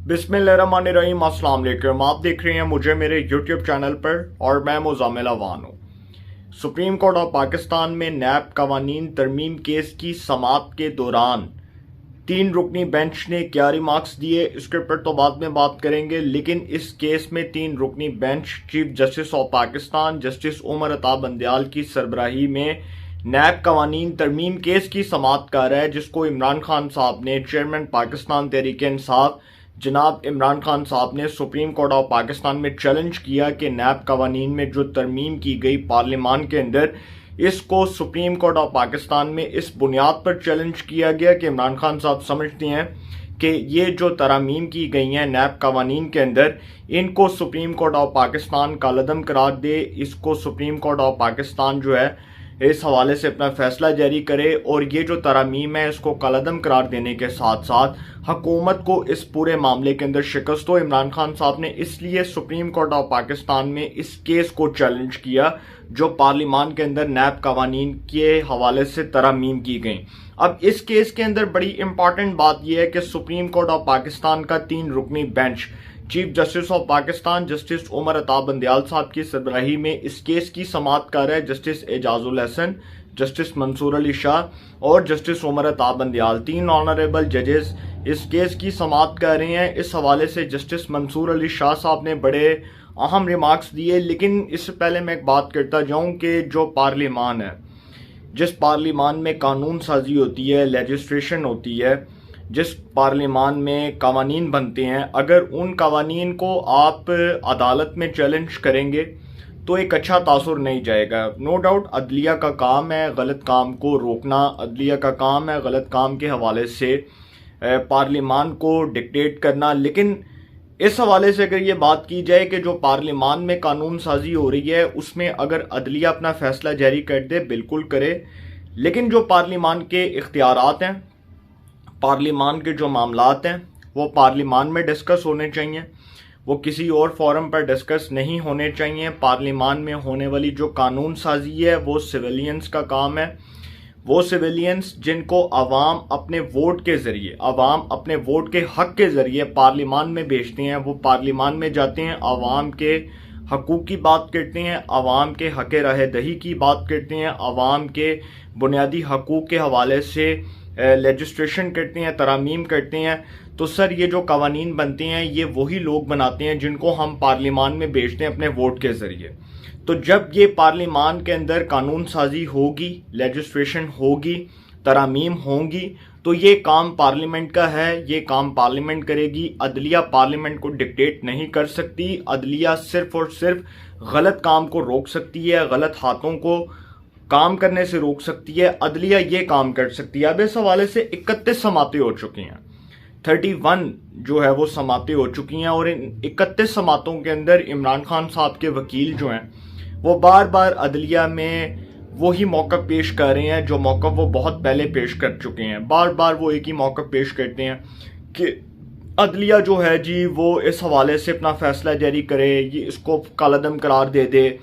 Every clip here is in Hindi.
बिस्मिल्लाहिर्रहमानिर्रहीम। अस्सलाम वालेकुम। आप देख रहे हैं मुझे मेरे यूट्यूब चैनल पर और मैं मुज़म्मिल अवान हूँ। सुप्रीम कोर्ट ऑफ पाकिस्तान में नैब कवानीन तरमीम केस की समाअत के दौरान 3 रुकनी बेंच ने क्या रिमार्क्स दिए, इसके ऊपर तो बाद में बात करेंगे। लेकिन इस केस में 3 रुकनी bench chief justice of Pakistan justice Umar Ata Bandial की सरबराही में नैब कवानीन तरमीम केस की समाअत कर रहा है, जिसको इमरान खान साहब ने चेयरमैन पाकिस्तान तहरीक इंसाफ जनाब इमरान खान साहब ने सुप्रीम कोर्ट ऑफ पाकिस्तान में चैलेंज किया कि नैब कवानीन में जो तरमीम की गई पार्लियामान के अंदर, इसको सुप्रीम कोर्ट ऑफ पाकिस्तान में इस बुनियाद पर चैलेंज किया गया कि इमरान खान साहब समझते हैं कि ये जो तरमीम की गई हैं नैब कवानीन के अंदर, इनको सुप्रीम कोर्ट ऑफ पाकिस्तान कालअदम करार दे। इसको सुप्रीम कोर्ट ऑफ पाकिस्तान जो है इस हवाले से अपना फैसला जारी करे और ये जो तरमीम है इसको कालअदम करार देने के साथ साथ हुकूमत को इस पूरे मामले के अंदर शिकस्त हो। इमरान खान साहब ने इसलिए सुप्रीम कोर्ट ऑफ पाकिस्तान में इस केस को चैलेंज किया जो पार्लियामान के अंदर नैब कवानीन के हवाले से तरमीम की गई। अब इस केस के अंदर बड़ी इंपॉर्टेंट बात यह है कि सुप्रीम कोर्ट ऑफ पाकिस्तान का 3 रुकनी bench chief justice of Pakistan justice Umar Ata Bandial साहब की सरबराही में इस केस की समाअत कर रहा है। जस्टिस एजाजुल हसन, जस्टिस मंसूर अली शाह और जस्टिस उमर अता बंदयाल, 3 ऑनरेबल जजेस इस केस की समाअत कर रहे हैं। इस हवाले से जस्टिस मंसूर अली शाह साहब ने बड़े अहम रिमार्क्स दिए। लेकिन इससे पहले मैं एक बात करता जाऊं कि जो पार्लियामान है, जिस पार्लियामान में कानून साजी होती है, लेजिस्ट्रेशन होती है, जिस पार्लियामान में कवानीन बनते हैं, अगर उन कवानीन को आप अदालत में चैलेंज करेंगे तो एक अच्छा तासुर नहीं जाएगा। नो डाउट अदलिया का काम है गलत काम को रोकना, अदलिया का काम है गलत काम के हवाले से पार्लियामान को डिक्टेट करना। लेकिन इस हवाले से अगर ये बात की जाए कि जो पार्लियामान में कानून साजी हो रही है उसमें अगर अदलिया अपना फैसला जारी कर दे, बिल्कुल करे। लेकिन जो पार्लियामान के इख्तियारात हैं, पार्लियामान के जो मामलात हैं, वो पार्लियामान में डिस्कस होने चाहिए, वो किसी और फोरम पर डिस्कस नहीं होने चाहिए। पार्लियामान में होने वाली जो कानून साजी है वो सिविलियंस का काम है। वो सिविलियंस जिनको अवाम अपने वोट के ज़रिए, अवाम अपने वोट के हक के ज़रिए पार्लियामान में भेजते हैं, वो पार्लियामान में जाते हैं, अवाम के हकूक़ की बात करते हैं, अवाम के हक़ राह दही की बात करते हैं, अवाम के बुनियादी हकूक़ के हवाले से लेजिस्ट्रेशन करते हैं, तरमीम करते हैं। तो सर ये जो कवानीन बनते हैं ये वही लोग बनाते हैं जिनको हम पार्लियामान में भेजते हैं अपने वोट के ज़रिए। तो जब ये पार्लियामान के अंदर कानून साजी होगी, लेजिस्ट्रेशन होगी, तरमीम होंगी, तो ये काम पार्लियामेंट का है, ये काम पार्लियामेंट करेगी। अदलिया पार्लियामेंट को डिक्टेट नहीं कर सकती। अदलिया सिर्फ और सिर्फ गलत काम को रोक सकती है, गलत हाथों को काम करने से रोक सकती है। अदलिया ये काम कर सकती है। अब इस हवाले से 31 समातें हो चुकी हैं, 31 जो है वो समातें हो चुकी हैं और इन 31 समातों के अंदर इमरान खान साहब के वकील जो हैं वो बार बार अदलिया में वही मौक़िफ़ पेश कर रहे हैं जो मौक़िफ़ वो बहुत पहले पेश कर चुके हैं। बार बार वो एक ही मौक़िफ़ पेश करते हैं कि अदलिया जो है जी वो इस हवाले से अपना फैसला जारी करे, ये इसको कालअदम करार दे दे।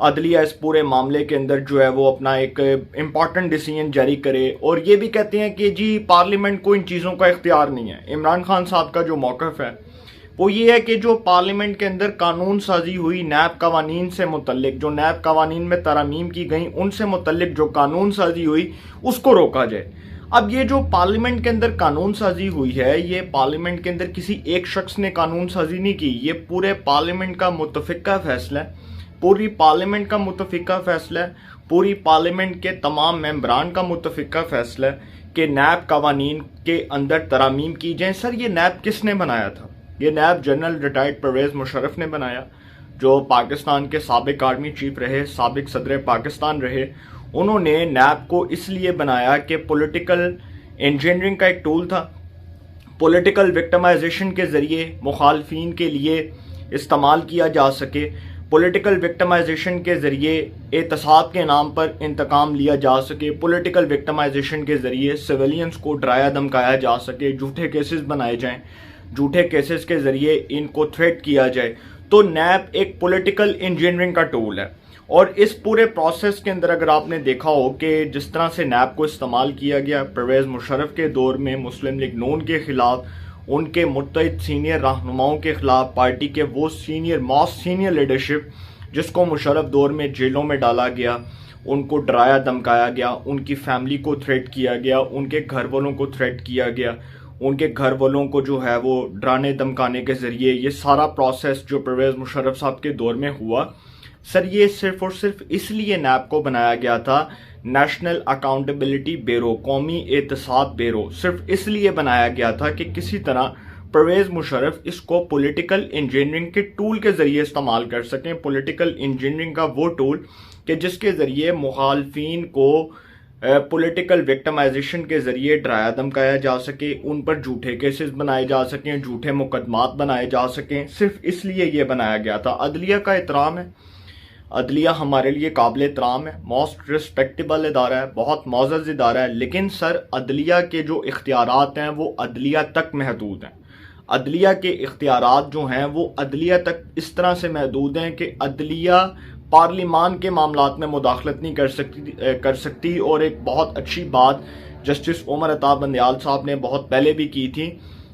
अदलिया इस पूरे मामले के अंदर जो है वो अपना एक इम्पॉर्टेंट डिसीजन जारी करे और ये भी कहते हैं कि जी पार्लियामेंट को इन चीज़ों का इख्तियार नहीं है। इमरान खान साहब का जो मौक़िफ़ है वो ये है कि जो पार्लियामेंट के अंदर कानून साजी हुई नैब कवानीन से मुतल्लिक, जो नैब कवानीन में तरमीम की गई उनसे मुतल्लिक जो कानून साजी हुई उसको रोका जाए। अब ये जो पार्लियामेंट के अंदर कानून साजी हुई है, ये पार्लियामेंट के अंदर किसी एक शख्स ने कानून साजी नहीं की, ये पूरे पार्लियामेंट का मुत्तफ़िक़ा फैसला है, पूरी पार्लियामेंट का मुत्तफ़िक़ा फैसला है, पूरी पार्लियामेंट के तमाम मेंबरान का मुत्तफ़िक़ा फैसला है कि नैब कवानीन के अंदर तरमीम की जाए। सर ये नैब किसने बनाया था? ये नैब जनरल रिटायर्ड परवेज़ मुशर्रफ ने बनाया, जो पाकिस्तान के साबिक आर्मी चीफ रहे, साबिक सदर पाकिस्तान रहे। उन्होंने नैब को इसलिए बनाया कि पॉलिटिकल इंजीनियरिंग का एक टूल था, पॉलिटिकल विक्टिमाइजेशन के ज़रिए मुखालफिन के लिए इस्तेमाल किया जा सके, पॉलिटिकल विक्टिमाइजेशन के ज़रिए एहतसाब के नाम पर इंतकाम लिया जा सके, पॉलिटिकल विक्टिमाइजेशन के ज़रिए सिविलियंस को डराया धमकाया जा सके, झूठे केसेस बनाए जाएं, झूठे केसेस के ज़रिए इनको थ्रेट किया जाए। तो नैब एक पॉलिटिकल इंजीनियरिंग का टूल है और इस पूरे प्रोसेस के अंदर अगर आपने देखा हो कि जिस तरह से नैब को इस्तेमाल किया गया परवेज़ मुशर्रफ के दौर में मुस्लिम लीग नून के ख़िलाफ़ उनके मुत्तहिद सीनियर रहनुमाओं के खिलाफ पार्टी के वो सीनियर लीडरशिप जिसको मुशर्रफ दौर में जेलों में डाला गया, उनको डराया धमकाया गया, उनकी फैमिली को थ्रेट किया गया, उनके घर वालों को थ्रेट किया गया, उनके घर वालों को जो है वो डराने धमकाने के ज़रिए ये सारा प्रोसेस जो परवेज़ मुशर्रफ साहब के दौर में हुआ, सर ये सिर्फ और सिर्फ इसलिए नैब को बनाया गया था, नेशनल अकाउंटेबिलिटी ब्यूरो, कौमी एहतसाब ब्यूरो, सिर्फ इसलिए बनाया गया था कि किसी तरह परवेज़ मुशर्रफ इसको पॉलिटिकल इंजीनियरिंग के टूल के ज़रिए इस्तेमाल कर सकें। पॉलिटिकल इंजीनियरिंग का वो टूल कि जिसके ज़रिए मुखालफिन को पॉलिटिकल विक्टिमाइजेशन के ज़रिए डराया धमकाया जा सके, उन पर झूठे केसेस बनाए जा सकें, झूठे मुकदमात बनाए जा सकें, सिर्फ इसलिए ये बनाया गया था। अदलिया का एहतराम है, अदलिया हमारे लिए काबिल एहतराम है, मोस्ट रिस्पेक्टेबल इदारा है, बहुत मोअज़्ज़ज़ इदारा है, लेकिन सर अदलिया के जो इख्तियारात हैं वो अदलिया तक महदूद हैं। अदलिया के इख्तियारात जो हैं वो अदलिया तक इस तरह से महदूद हैं कि अदलिया पार्लिमान के मामलात में मुदाखलत नहीं कर सकती। और एक बहुत अच्छी बात जस्टिस उमर अता बंदयाल साहब ने बहुत पहले भी की थी,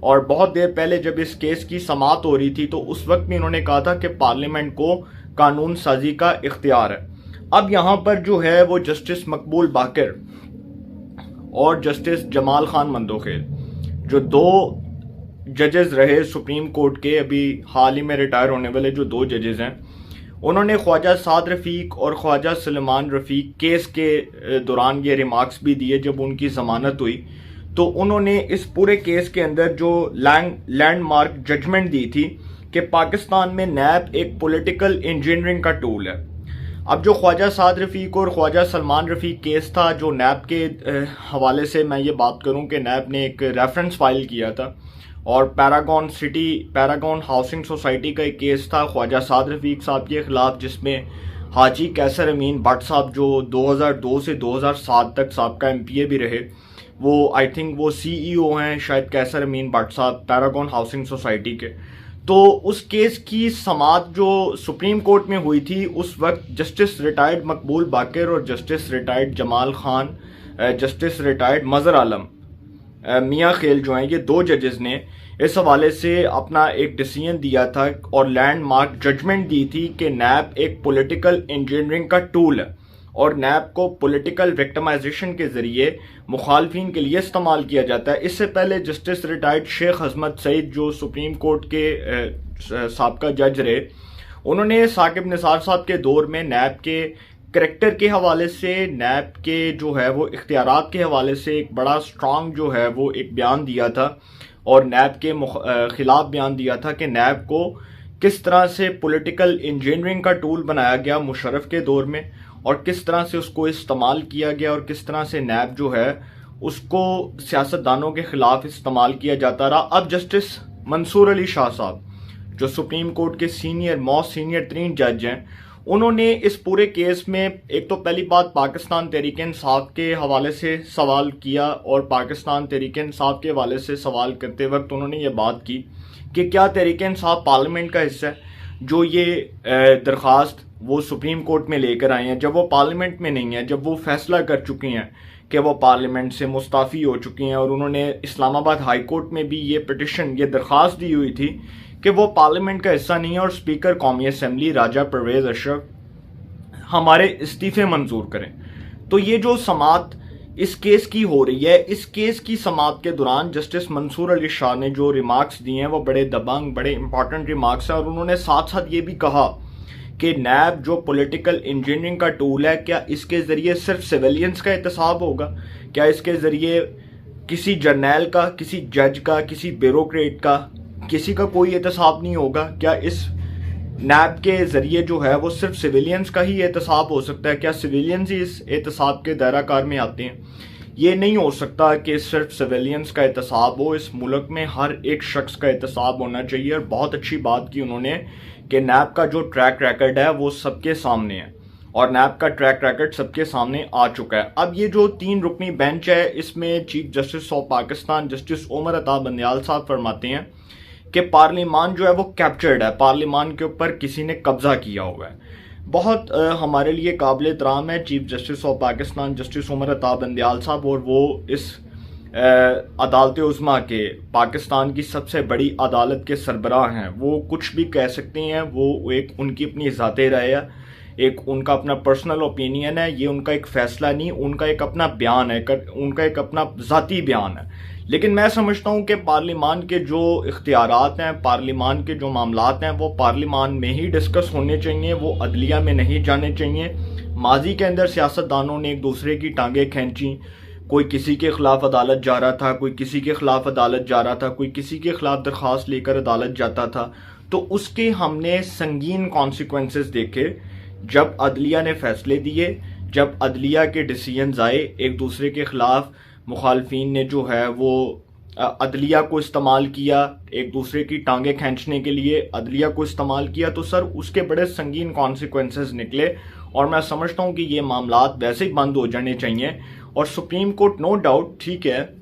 और बहुत देर पहले जब इस केस की समाअत हो रही थी तो उस वक्त भी इन्होंने कहा था कि पार्लियामेंट को कानून साजी का इख्तियार है। अब यहाँ पर जो है वो जस्टिस मकबूल बाकर और जस्टिस जमाल खान मंदोखेल, जो दो जजेस रहे सुप्रीम कोर्ट के, अभी हाल ही में रिटायर होने वाले जो दो जजेस हैं, उन्होंने ख्वाजा साद रफ़ीक और ख्वाजा सलमान रफ़ीक केस के दौरान ये रिमार्क्स भी दिए जब उनकी ज़मानत हुई। तो उन्होंने इस पूरे केस के अंदर जो लैंडमार्क जजमेंट दी थी कि पाकिस्तान में नैब एक पॉलिटिकल इंजीनियरिंग का टूल है। अब जो ख्वाजा साद रफ़ीक और ख्वाजा सलमान रफ़ीक केस था, जो नैब के हवाले से मैं ये बात करूं कि नैब ने एक रेफरेंस फाइल किया था, और पैरागॉन हाउसिंग सोसाइटी का एक केस था ख्वाजा साद रफ़ीक साहब के ख़िलाफ़, जिसमें हाजी कैसर अमीन भट्ट साहब जो 2002 से 2007 तक साबका MPA भी रहे, वो आई थिंक वो CEO हैं शायद कैसर अमीन भट्ट साहब पैरागॉन हाउसिंग सोसाइटी के। तो उस केस की समाअत जो सुप्रीम कोर्ट में हुई थी, उस वक्त जस्टिस रिटायर्ड मकबूल बाकर और justice retired Jamal Khan, justice retired Mazhar Alam Miankhel जो हैं, ये दो जजेस ने इस हवाले से अपना एक डिसीजन दिया था और लैंडमार्क जजमेंट दी थी कि नैब एक पॉलिटिकल इंजीनियरिंग का टूल है और नैब को पॉलिटिकल विक्टिमाइजेशन के ज़रिए मुखालफिन के लिए इस्तेमाल किया जाता है। इससे पहले जस्टिस रिटायर्ड शेख हजमत सईद जो सुप्रीम कोर्ट के साबका जज रहे, उन्होंने साकिब निसार साहब के दौर में नैब के करैक्टर के हवाले से, नैब के जो है वो इख्तियारात के हवाले से एक बड़ा स्ट्रॉन्ग जो है वो एक बयान दिया था और नैब के खिलाफ बयान दिया था कि नैब को किस तरह से पॉलिटिकल इंजीनियरिंग का टूल बनाया गया मुशर्रफ के दौर में और किस तरह से उसको इस्तेमाल किया गया और किस तरह से नैब जो है उसको सियासतदानों के खिलाफ इस्तेमाल किया जाता रहा। अब जस्टिस मंसूर अली शाह साहब जो सुप्रीम कोर्ट के सीनियर तरीन जज हैं, उन्होंने इस पूरे केस में एक तो पहली बात पाकिस्तान तहरीक इंसाफ के हवाले से सवाल किया और पाकिस्तान तहरीक इंसाफ के हवाले से सवाल करते वक्त उन्होंने ये बात की कि क्या तहरीक इंसाफ पार्लियामेंट का हिस्सा है। जो ये दरख्वास्त वो सुप्रीम कोर्ट में लेकर आए हैं, जब वो पार्लियामेंट में नहीं है, जब वो फैसला कर चुकी हैं कि वो पार्लियामेंट से मुस्ताफ़ी हो चुकी हैं और उन्होंने इस्लामाबाद हाई कोर्ट में भी ये पिटिशन, ये दरख्वास्त दी हुई थी कि वो पार्लियामेंट का हिस्सा नहीं है और स्पीकर कौमी असम्बली राजा परवेज़ अशरफ हमारे इस्तीफ़े मंजूर करें। तो ये जो समाअत इस केस की हो रही है, इस केस की समाअत के दौरान जस्टिस मंसूर अली शाह ने जो रिमार्क्स दिए हैं वो बड़े दबंग, बड़े इंपॉर्टेंट रिमार्क्स हैं और उन्होंने साथ साथ ये भी कहा कि नैब जो पॉलिटिकल इंजीनियरिंग का टूल है, क्या इसके ज़रिए सिर्फ सिविलियंस का एहतसाब होगा? क्या इसके ज़रिए किसी जर्नैल का, किसी जज का, किसी ब्यूरोक्रेट का, किसी का कोई एहतसाब नहीं होगा? क्या इस नैब के ज़रिए जो है वो सिर्फ सिविलियंस का ही एहतसाब हो सकता है? क्या सिविलियंस ही इस एहतसाब के दायरा कार में आते हैं? ये नहीं हो सकता कि सिर्फ सिविलियंस का एहतसाब हो। इस मुल्क में हर एक शख्स का एहतसाब होना चाहिए। और बहुत अच्छी बात की उन्होंने कि नैब का जो ट्रैक रिकॉर्ड है वो सबके सामने है और नैब का ट्रैक रिकॉर्ड सबके सामने आ चुका है। अब ये जो 3 रुकनी बेंच है, इसमें chief justice of Pakistan justice Umar Ata Bandial साहब फरमाते हैं कि पार्लियामान जो है वो कैप्चर्ड है, पार्लियामान के ऊपर किसी ने कब्जा किया हुआ है। बहुत हमारे लिए काबिल एहतराम है chief justice of Pakistan justice Umar Ata Bandial साहब, और वो इस अदालत उज़्मा के, पाकिस्तान की सबसे बड़ी अदालत के सरबराह हैं, वो कुछ भी कह सकते हैं। वो एक उनकी अपनी ज़ाती राय है, एक उनका अपना पर्सनल ओपिनियन है, ये उनका एक फैसला नहीं, उनका एक अपना बयान है, उनका एक अपना ज़ाती बयान है। लेकिन मैं समझता हूँ कि पार्लिमान के जो इख्तियारात हैं, पार्लिमान के जो मामलात हैं, वो पार्लिमान में ही डिस्कस होने चाहिए, वो अदलिया में नहीं जाने चाहिए। माजी के अंदर सियासतदानों ने एक दूसरे की टांगें खींची, कोई किसी के खिलाफ अदालत जा रहा था, कोई किसी के खिलाफ अदालत जा रहा था, कोई किसी के खिलाफ दरख्वास्त लेकर अदालत जाता था, तो उसके हमने संगीन कॉन्सिक्वेंसेस देखे जब अदलिया ने फैसले दिए, जब अदलिया के डिसीजंस आए। एक दूसरे के खिलाफ मुखालफीन ने जो है वो अदलिया को इस्तेमाल किया, एक दूसरे की टांगें खींचने के लिए अदलिया को इस्तेमाल किया, तो सर उसके बड़े संगीन कॉन्सिक्वेंसेस निकले। और मैं समझता हूँ कि ये मामलात वैसे ही बंद हो जाने चाहिए। और सुप्रीम कोर्ट नो डाउट, ठीक है,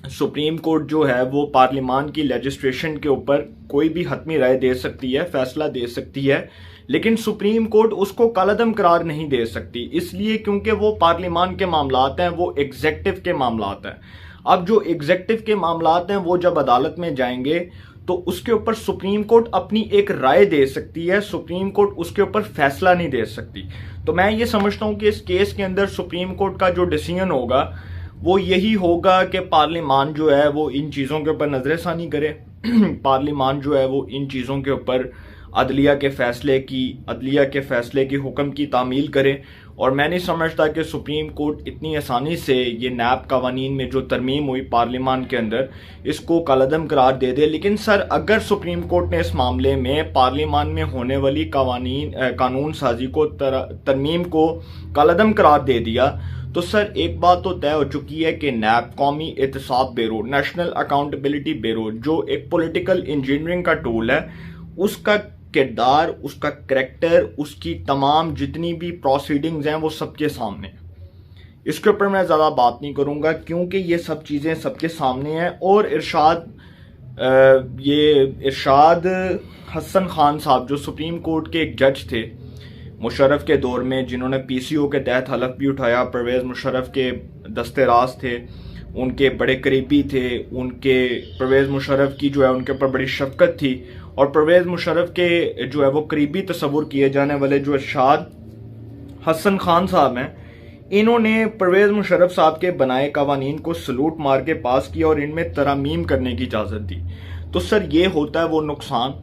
सुप्रीम कोर्ट जो है वो पार्लिमान की लेजिस्लेशन के ऊपर कोई भी हतमी राय दे सकती है, फैसला दे सकती है, लेकिन सुप्रीम कोर्ट उसको कलअदम करार नहीं दे सकती, इसलिए क्योंकि वो पार्लिमान के मामलात हैं, वो एग्जेक्टिव के मामलात हैं। अब जो एग्जेक्टिव के मामलात हैं वो जब अदालत में जाएंगे तो उसके ऊपर सुप्रीम कोर्ट अपनी एक राय दे सकती है, सुप्रीम कोर्ट उसके ऊपर फैसला नहीं दे सकती। तो मैं ये समझता हूँ कि इस केस के अंदर सुप्रीम कोर्ट का जो डिसीजन होगा वो यही होगा कि पार्लिमान जो है वो इन चीज़ों के ऊपर नजरसानी करे। पार्लिमान जो है वो इन चीज़ों के ऊपर अदलिया के फैसले की हुक्म की तामील करे। और मैं नहीं समझता कि सुप्रीम कोर्ट इतनी आसानी से ये नैब कवानीन में जो तरमीम हुई पार्लिमान के अंदर, इसको कलअदम करार दे दे। लेकिन सर अगर सुप्रीम कोर्ट ने इस मामले में पार्लिमान में होने वाली कानून साजी को तरमीम को कलअदम करार दे दिया, तो सर एक बात तो तय हो चुकी है कि नैब, कौमी एहतसाब ब्यूरो, नेशनल अकाउंटेबिलिटी ब्यूरो, जो एक पॉलिटिकल इंजीनियरिंग का टूल है, उसका किरदार, उसका करैक्टर, उसकी तमाम जितनी भी प्रोसीडिंग्स हैं वो सबके सामने। इसके ऊपर मैं ज़्यादा बात नहीं करूँगा क्योंकि ये सब चीज़ें सबके सामने हैं। और इरशाद हसन खान साहब जो सुप्रीम कोर्ट के एक जज थे मुशर्रफ के दौर में, जिन्होंने पीसीओ के तहत हलफ भी उठाया, परवेज़ मुशर्रफ के दस्तेराज थे, उनके बड़े करीबी थे, उनके परवेज़ मुशर्रफ की जो है उनके ऊपर बड़ी शफकत थी। और परवेज़ मुशर्रफ के जो है वो करीबी तस्वुर किए जाने वाले जो इरशाद हसन खान साहब हैं, इन्होंने परवेज़ मुशर्रफ साहब के बनाए कवानीन को सलूट मार के पास किया और इनमें तरामीम करने की इजाज़त दी। तो सर ये होता है वो नुकसान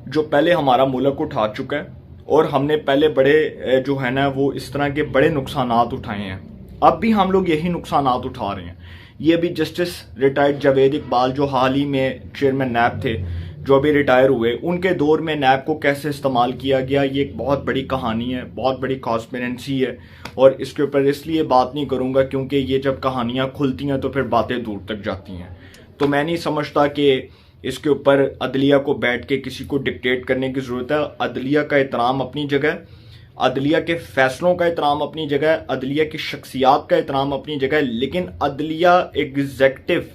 जो पहले हमारा मुल्क उठा चुका है, और हमने पहले बड़े जो है ना वो इस तरह के बड़े नुकसानात उठाए हैं, अब भी हम लोग यही नुकसानात उठा रहे हैं। ये भी जस्टिस रिटायर्ड जावेद इकबाल जो हाल ही में चेयरमैन नैब थे, जो अभी रिटायर हुए, उनके दौर में नैब को कैसे इस्तेमाल किया गया, ये एक बहुत बड़ी कहानी है, बहुत बड़ी कॉन्स्पिरेंसी है। और इसके ऊपर इसलिए बात नहीं करूँगा क्योंकि ये जब कहानियाँ खुलती हैं तो फिर बातें दूर तक जाती हैं। तो मैं नहीं समझता कि इसके ऊपर अदलिया को बैठ के किसी को डिक्टेट करने की ज़रूरत है। अदलिया का एहतराम अपनी जगह, अदलिया के फैसलों का एहतराम अपनी जगह, अदलिया की शख्सियात का एहतराम अपनी जगह, लेकिन अदलिया एग्जेक्टिव,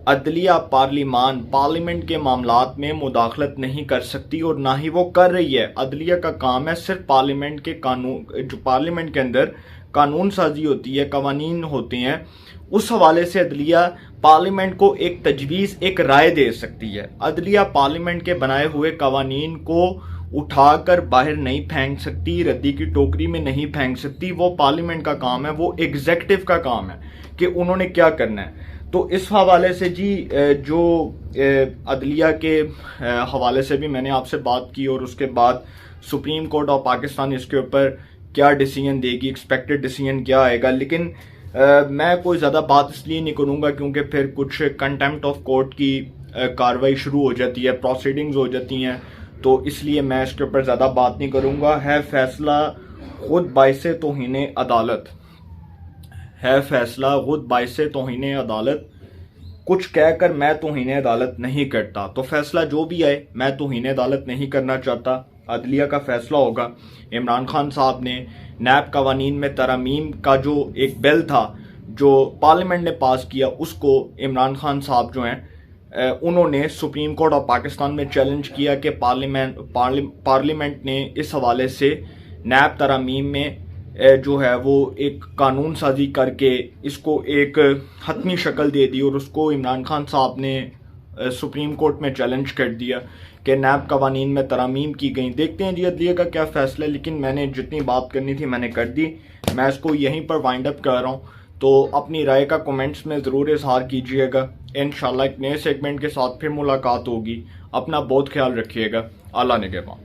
अदलिया पार्लियामेंट के मामलात में मुदाखलत नहीं कर सकती और ना ही वो कर रही है। अदलिया का काम है सिर्फ पार्लियामेंट के कानून, जो पार्लियामेंट के अंदर कानून साजी होती है, कवानीन होते हैं, उस हवाले से अदलिया पार्लियामेंट को एक तजवीज़, एक राय दे सकती है। अदलिया पार्लियामेंट के बनाए हुए कवानीन को उठाकर बाहर नहीं फेंक सकती, रद्दी की टोकरी में नहीं फेंक सकती। वो पार्लियामेंट का काम है, वो एग्जेक्टिव का काम है कि उन्होंने क्या करना है। तो इस हवाले से जी जो अदलिया के हवाले से भी मैंने आपसे बात की, और उसके बाद सुप्रीम कोर्ट ऑफ पाकिस्तान इसके ऊपर क्या डिसीजन देगी, एक्सपेक्टेड डिसीजन क्या आएगा। लेकिन मैं कोई ज़्यादा बात इसलिए नहीं करूँगा क्योंकि फिर कुछ कंटेम्प्ट ऑफ कोर्ट की कार्रवाई शुरू हो जाती है, प्रोसीडिंग्स हो जाती हैं, तो इसलिए मैं इसके ऊपर ज़्यादा बात नहीं करूँगा। है फैसला खुद बाइसे तौहीन अदालत, है फैसला खुद बाइसे तौहीन अदालत, कुछ कहकर मैं तौहीन अदालत नहीं करता। तो फैसला जो भी आए, मैं तौहीन अदालत नहीं करना चाहता, अदलिया का फैसला होगा। इमरान खान साहब ने नैब कवानीन में तरामीम का जो एक बिल था जो पार्लियामेंट ने पास किया, उसको इमरान खान साहब जो हैं उन्होंने सुप्रीम कोर्ट ऑफ पाकिस्तान में चैलेंज किया कि पार्लियामेंट ने इस हवाले से नैब तरामीम में जो है वो एक कानून साजी करके इसको एक हतमी शक्ल दे दी और उसको इमरान खान साहब ने सुप्रीम कोर्ट में चैलेंज कर दिया कि नैब कवानीन में तरामीम की गई। देखते हैं जी अदलिया का क्या फैसला है, लेकिन मैंने जितनी बात करनी थी मैंने कर दी। मैं इसको यहीं पर वाइंड अप कर रहा हूँ, तो अपनी राय का कमेंट्स में ज़रूर इजहार कीजिएगा। इंशाल्लाह एक नए सेगमेंट के साथ फिर मुलाकात होगी। अपना बहुत ख्याल रखिएगा। अल्लाह निगहबान।